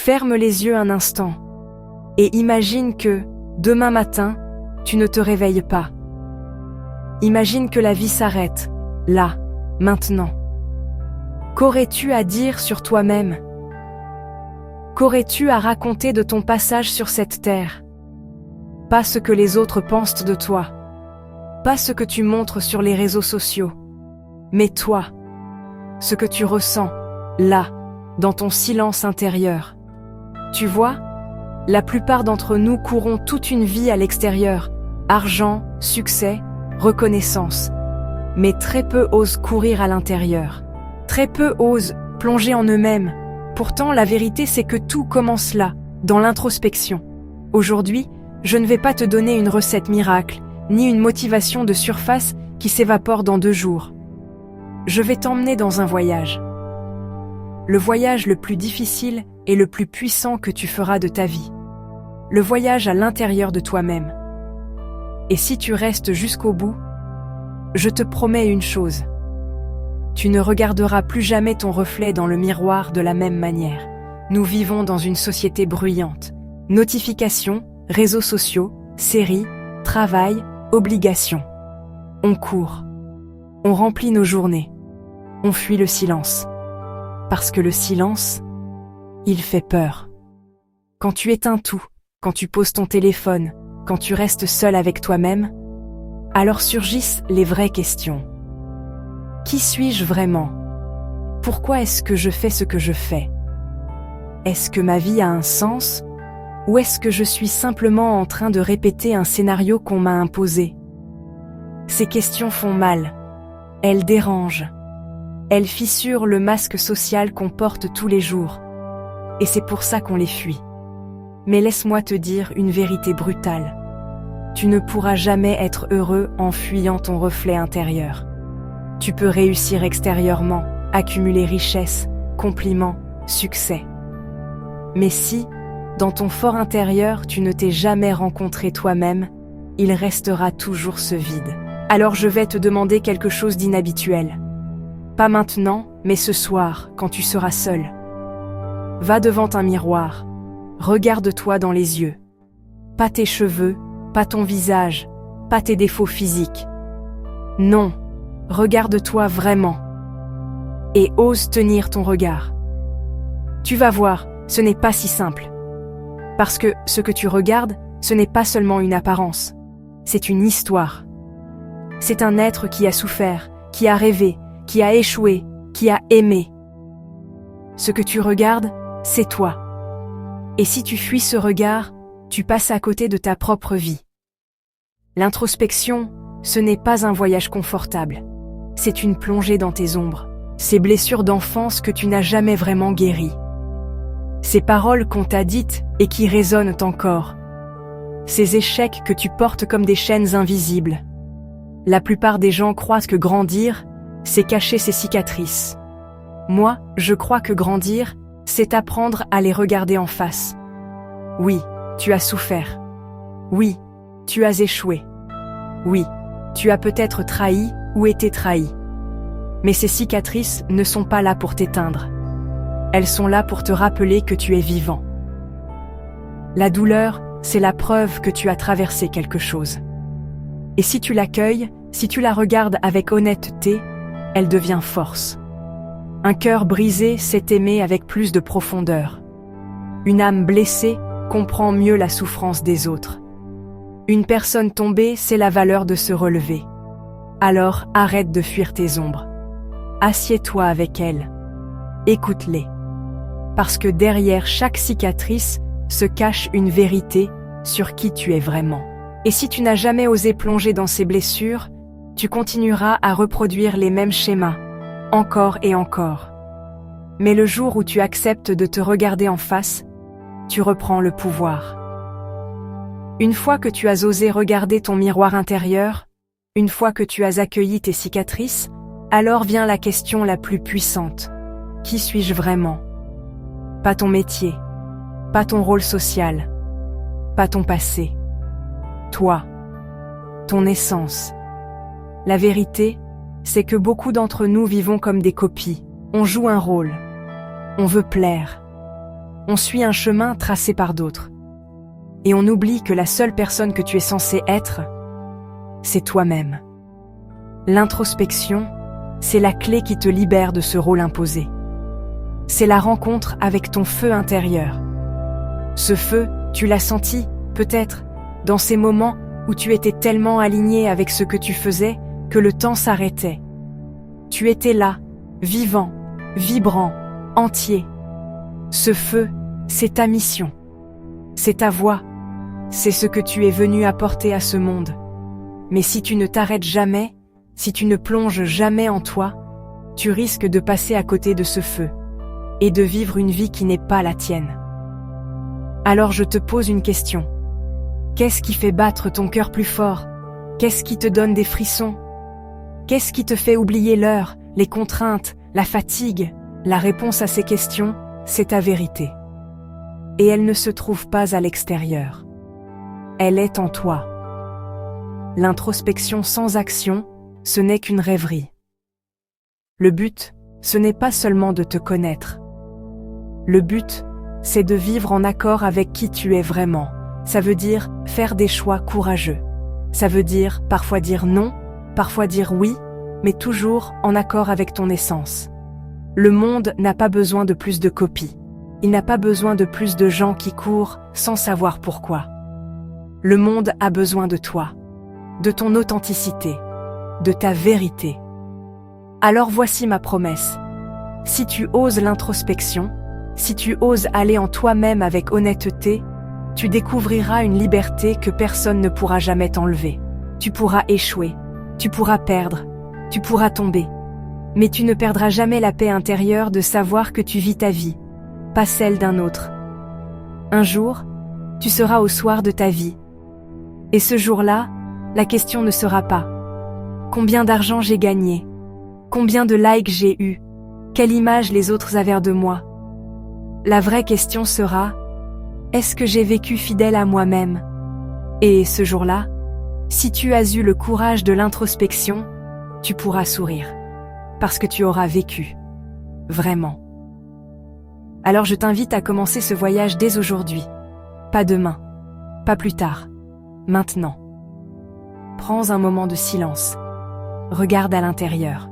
Ferme les yeux un instant et imagine que, demain matin, tu ne te réveilles pas. Imagine que la vie s'arrête, là, maintenant. Qu'aurais-tu à dire sur toi-même? Qu'aurais-tu à raconter de ton passage sur cette terre? Pas ce que les autres pensent de toi, pas ce que tu montres sur les réseaux sociaux, mais toi, ce que tu ressens, là, dans ton silence intérieur. Tu vois, la plupart d'entre nous courons toute une vie à l'extérieur, argent, succès, reconnaissance. Mais très peu osent courir à l'intérieur. Très peu osent plonger en eux-mêmes. Pourtant, la vérité, c'est que tout commence là, dans l'introspection. Aujourd'hui, je ne vais pas te donner une recette miracle, ni une motivation de surface qui s'évapore dans 2 jours. Je vais t'emmener dans un voyage. Le voyage le plus difficile et le plus puissant que tu feras de ta vie. Le voyage à l'intérieur de toi-même. Et si tu restes jusqu'au bout, je te promets une chose. Tu ne regarderas plus jamais ton reflet dans le miroir de la même manière. Nous vivons dans une société bruyante. Notifications, réseaux sociaux, séries, travail, obligations. On court. On remplit nos journées. On fuit le silence. Parce que le silence, il fait peur. Quand tu éteins tout, quand tu poses ton téléphone, quand tu restes seul avec toi-même, alors surgissent les vraies questions. Qui suis-je vraiment? Pourquoi est-ce que je fais ce que je fais? Est-ce que ma vie a un sens? Ou est-ce que je suis simplement en train de répéter un scénario qu'on m'a imposé? Ces questions font mal. Elles dérangent. Elles fissurent le masque social qu'on porte tous les jours. Et c'est pour ça qu'on les fuit. Mais laisse-moi te dire une vérité brutale. Tu ne pourras jamais être heureux en fuyant ton reflet intérieur. Tu peux réussir extérieurement, accumuler richesse, compliments, succès. Mais si, dans ton fort intérieur, tu ne t'es jamais rencontré toi-même, il restera toujours ce vide. Alors je vais te demander quelque chose d'inhabituel. Pas maintenant, mais ce soir, quand tu seras seul. Va devant un miroir. Regarde-toi dans les yeux. Pas tes cheveux, pas ton visage, pas tes défauts physiques. Non, regarde-toi vraiment. Et ose tenir ton regard. Tu vas voir, ce n'est pas si simple. Parce que ce que tu regardes, ce n'est pas seulement une apparence. C'est une histoire. C'est un être qui a souffert, qui a rêvé, qui a échoué, qui a aimé. Ce que tu regardes, c'est toi. Et si tu fuis ce regard, tu passes à côté de ta propre vie. L'introspection, ce n'est pas un voyage confortable. C'est une plongée dans tes ombres, ces blessures d'enfance que tu n'as jamais vraiment guéries. Ces paroles qu'on t'a dites et qui résonnent encore. Ces échecs que tu portes comme des chaînes invisibles. La plupart des gens croient que grandir, c'est cacher ses cicatrices. Moi, je crois que grandir, c'est apprendre à les regarder en face. Oui, tu as souffert. Oui, tu as échoué. Oui, tu as peut-être trahi ou été trahi. Mais ces cicatrices ne sont pas là pour t'éteindre. Elles sont là pour te rappeler que tu es vivant. La douleur, c'est la preuve que tu as traversé quelque chose. Et si tu l'accueilles, si tu la regardes avec honnêteté, elle devient force. Un cœur brisé sait aimer avec plus de profondeur. Une âme blessée comprend mieux la souffrance des autres. Une personne tombée sait la valeur de se relever. Alors arrête de fuir tes ombres. Assieds-toi avec elles. Écoute-les. Parce que derrière chaque cicatrice se cache une vérité sur qui tu es vraiment. Et si tu n'as jamais osé plonger dans ces blessures, tu continueras à reproduire les mêmes schémas, encore et encore. Mais le jour où tu acceptes de te regarder en face, tu reprends le pouvoir. Une fois que tu as osé regarder ton miroir intérieur, une fois que tu as accueilli tes cicatrices, alors vient la question la plus puissante. Qui suis-je vraiment? Pas ton métier, pas ton rôle social, pas ton passé. Toi, ton essence. La vérité, c'est que beaucoup d'entre nous vivons comme des copies. On joue un rôle. On veut plaire. On suit un chemin tracé par d'autres. Et on oublie que la seule personne que tu es censé être, c'est toi-même. L'introspection, c'est la clé qui te libère de ce rôle imposé. C'est la rencontre avec ton feu intérieur. Ce feu, tu l'as senti, peut-être, dans ces moments où tu étais tellement aligné avec ce que tu faisais que le temps s'arrêtait. Tu étais là, vivant, vibrant, entier. Ce feu, c'est ta mission. C'est ta voix. C'est ce que tu es venu apporter à ce monde. Mais si tu ne t'arrêtes jamais, si tu ne plonges jamais en toi, tu risques de passer à côté de ce feu et de vivre une vie qui n'est pas la tienne. Alors je te pose une question. Qu'est-ce qui fait battre ton cœur plus fort? Qu'est-ce qui te donne des frissons? Qu'est-ce qui te fait oublier l'heure, les contraintes, la fatigue? La réponse à ces questions, c'est ta vérité. Et elle ne se trouve pas à l'extérieur. Elle est en toi. L'introspection sans action, ce n'est qu'une rêverie. Le but, ce n'est pas seulement de te connaître. Le but, c'est de vivre en accord avec qui tu es vraiment. Ça veut dire faire des choix courageux. Ça veut dire parfois dire non, parfois dire oui, mais toujours en accord avec ton essence. Le monde n'a pas besoin de plus de copies. Il n'a pas besoin de plus de gens qui courent sans savoir pourquoi. Le monde a besoin de toi, de ton authenticité, de ta vérité. Alors voici ma promesse. Si tu oses l'introspection, si tu oses aller en toi-même avec honnêteté, tu découvriras une liberté que personne ne pourra jamais t'enlever. Tu pourras échouer, tu pourras perdre, tu pourras tomber. Mais tu ne perdras jamais la paix intérieure de savoir que tu vis ta vie, pas celle d'un autre. Un jour, tu seras au soir de ta vie. Et ce jour-là, la question ne sera pas « Combien d'argent j'ai gagné ? Combien de likes j'ai eu ? Quelle image les autres avaient de moi ?» La vraie question sera « Est-ce que j'ai vécu fidèle à moi-même ?» Et ce jour-là, si tu as eu le courage de l'introspection, tu pourras sourire. Parce que tu auras vécu. Vraiment. Alors je t'invite à commencer ce voyage dès aujourd'hui. Pas demain. Pas plus tard. Maintenant. Prends un moment de silence. Regarde à l'intérieur.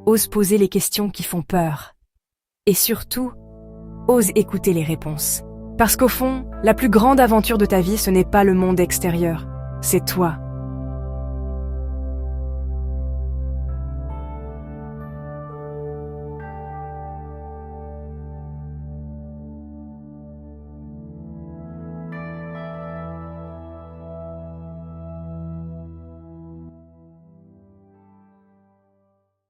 Ose poser les questions qui font peur. Et surtout, ose écouter les réponses. Parce qu'au fond, la plus grande aventure de ta vie, ce n'est pas le monde extérieur. C'est toi.